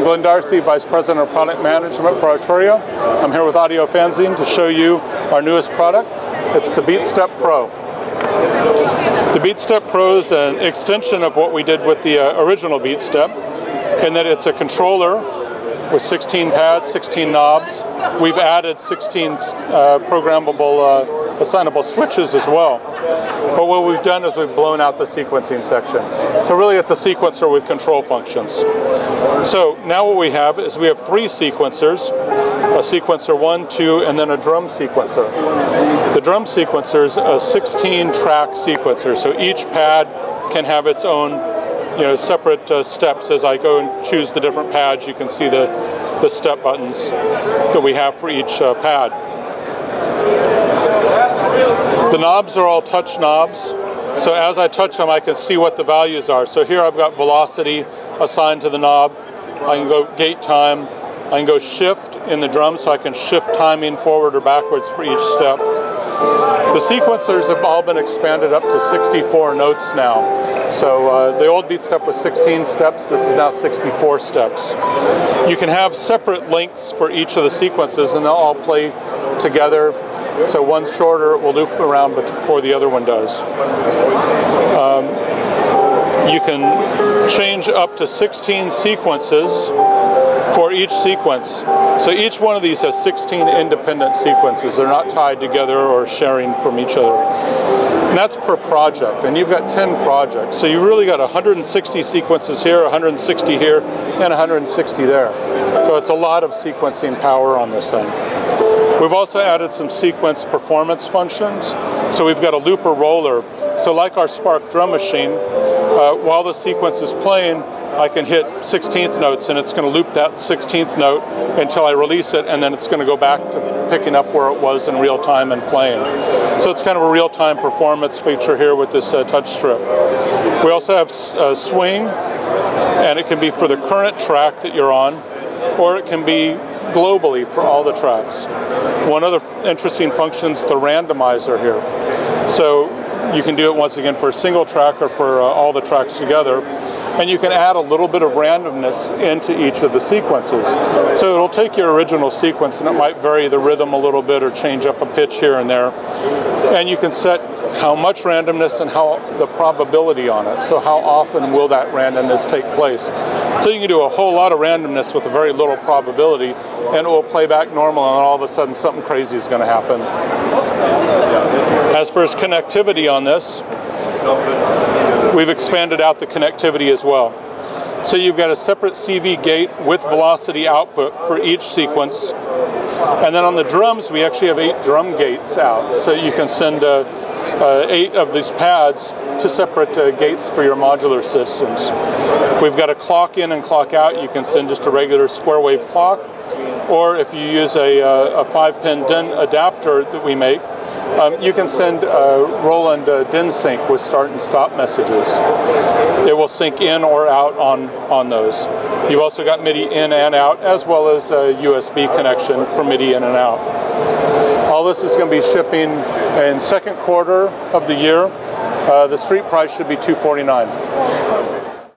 Glenn Darcy, Vice President of Product Management for Arturia. I'm here with Audiofanzine to show you our newest product. It's the Beatstep Pro. The Beatstep Pro is an extension of what we did with the original Beatstep, in that it's a controller with 16 pads, 16 knobs. We've added 16 programmable assignable switches as well. But what we've done is we've blown out the sequencing section. So really it's a sequencer with control functions. So now what we have is we have 3 sequencers, a sequencer 1, 2, and then a drum sequencer. The drum sequencer is a 16-track sequencer, so each pad can have its own separate steps. As I go and choose the different pads, you can see the step buttons that we have for each pad. The knobs are all touch knobs, so as I touch them I can see what the values are. So here I've got velocity assigned to the knob. I can go gate time. I can go shift in the drum, so I can shift timing forward or backwards for each step. The sequencers have all been expanded up to 64 notes now. So the old Beatstep was 16 steps, this is now 64 steps. You can have separate lengths for each of the sequences and they'll all play together. So one's shorter, it will loop around before the other one does. You can change up to 16 sequences for each sequence. So each one of these has 16 independent sequences. They're not tied together or sharing from each other. And that's per project, and you've got 10 projects. So you really got 160 sequences here, 160 here, and 160 there. So it's a lot of sequencing power on this thing. We've also added some sequence performance functions. So we've got a looper roller. So like our Spark drum machine, while the sequence is playing, I can hit 16th notes and it's going to loop that 16th note until I release it, and then it's going to go back to picking up where it was in real time and playing. So it's kind of a real-time performance feature here with this touch strip. We also have swing, and it can be for the current track that you're on, or it can be globally for all the tracks. One other interesting function is the randomizer here. So you can do it once again for a single track or for all the tracks together. And you can add a little bit of randomness into each of the sequences. So it'll take your original sequence and it might vary the rhythm a little bit or change up a pitch here and there. And you can set how much randomness and how the probability on it. So how often will that randomness take place? So you can do a whole lot of randomness with a very little probability, and it will play back normal, and all of a sudden something crazy is going to happen. As for its connectivity on this, we've expanded out the connectivity as well. So you've got a separate CV gate with velocity output for each sequence. And then on the drums, we actually have 8 drum gates out. So you can send 8 of these pads to separate gates for your modular systems. We've got a clock in and clock out. You can send just a regular square wave clock. Or if you use a 5-pin DIN adapter that we make, you can send Roland DIN sync with start and stop messages. It will sync in or out on those. You've also got MIDI in and out, as well as a USB connection for MIDI in and out. All this is going to be shipping in second quarter of the year. The street price should be $249.